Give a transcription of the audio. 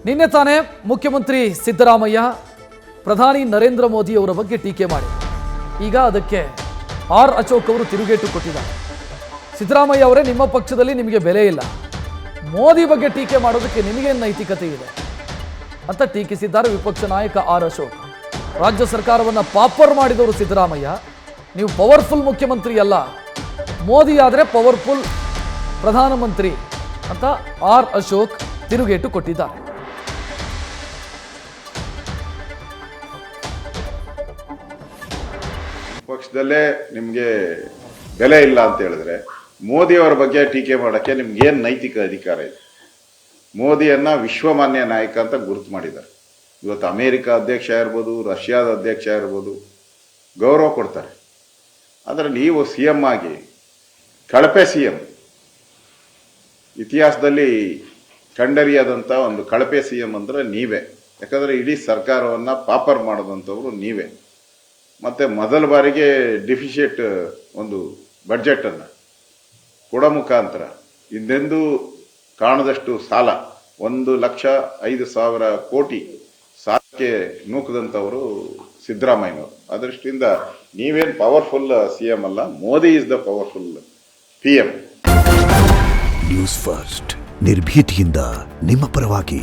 ನಿನ್ನೆ ತಾನೇ ಮುಖ್ಯಮಂತ್ರಿ ಸಿದ್ದರಾಮಯ್ಯ ಪ್ರಧಾನಿ ನರೇಂದ್ರ ಮೋದಿ ಅವರ ಬಗ್ಗೆ ಟೀಕೆ ಮಾಡಿ ಈಗ ಅದಕ್ಕೆ ಆರ್ ಅಶೋಕ್ ಅವರು ತಿರುಗೇಟು ಕೊಟ್ಟಿದ್ದಾರೆ. ಸಿದ್ದರಾಮಯ್ಯ ಅವರೇ, ನಿಮ್ಮ ಪಕ್ಷದಲ್ಲಿ ನಿಮಗೆ ಬೆಲೆ ಇಲ್ಲ, ಮೋದಿ ಬಗ್ಗೆ ಟೀಕೆ ಮಾಡೋದಕ್ಕೆ ನಿಮಗೇನು ನೈತಿಕತೆ ಇದೆ ಅಂತ ಟೀಕಿಸಿದ್ದಾರೆ ವಿಪಕ್ಷ ನಾಯಕ ಆರ್ ಅಶೋಕ್. ರಾಜ್ಯ ಸರ್ಕಾರವನ್ನು ಪಾಪರ್ ಮಾಡಿದವರು ಸಿದ್ದರಾಮಯ್ಯ, ನೀವು ಪವರ್ಫುಲ್ ಮುಖ್ಯಮಂತ್ರಿ ಅಲ್ಲ, ಮೋದಿ ಆದರೆ ಪವರ್ಫುಲ್ ಪ್ರಧಾನಮಂತ್ರಿ ಅಂತ ಆರ್ ಅಶೋಕ್ ತಿರುಗೇಟು ಕೊಟ್ಟಿದ್ದಾರೆ. ಪಕ್ಷದಲ್ಲೇ ನಿಮಗೆ ಬೆಲೆ ಇಲ್ಲ ಅಂತ ಹೇಳಿದ್ರೆ ಮೋದಿಯವರ ಬಗ್ಗೆ ಟೀಕೆ ಮಾಡೋಕ್ಕೆ ನಿಮ್ಗೇನು ನೈತಿಕ ಅಧಿಕಾರ ಇದೆ? ಮೋದಿಯನ್ನ ವಿಶ್ವಮಾನ್ಯ ನಾಯಕ ಅಂತ ಗುರುತು ಮಾಡಿದ್ದಾರೆ. ಇವತ್ತು ಅಮೇರಿಕ ಅಧ್ಯಕ್ಷ ಇರ್ಬೋದು, ರಷ್ಯಾದ ಅಧ್ಯಕ್ಷ ಇರ್ಬೋದು, ಗೌರವ ಕೊಡ್ತಾರೆ. ಆದರೆ ನೀವು ಸಿ ಎಂ ಆಗಿ ಕಳಪೆ ಸಿ ಎಂ, ಇತಿಹಾಸದಲ್ಲಿ ಕಂಡರಿಯಾದಂಥ ಒಂದು ಕಳಪೆ ಸಿ ಎಂ ಅಂದರೆ ನೀವೇ. ಯಾಕಂದರೆ ಇಡೀ ಸರ್ಕಾರವನ್ನು ಪಾಪರ್ ಮಾಡೋದಂಥವ್ರು ನೀವೇ. ಮತ್ತು ಮೊದಲ ಬಾರಿಗೆ ಡಿಫಿಷಿಯೇಟ್ ಒಂದು ಬಡ್ಜೆಟನ್ನು ಕೊಡೋ ಮುಖಾಂತರ ಇನ್ನೆಂದೂ ಕಾಣದಷ್ಟು ಸಾಲ, 1,05,000 ಕೋಟಿ ಸಾಲಕ್ಕೆ ನೂಕದಂಥವರು ಸಿದ್ದರಾಮಯ್ಯನವರು. ಅದೃಷ್ಟಿಯಿಂದ ನೀವೇನು ಪವರ್ಫುಲ್ ಸಿ ಎಂ ಅಲ್ಲ, Modi is the powerful P M. News first ನಿರ್ಭೀತಿಯಿಂದ ನಿಮ್ಮ ಪರವಾಗಿ.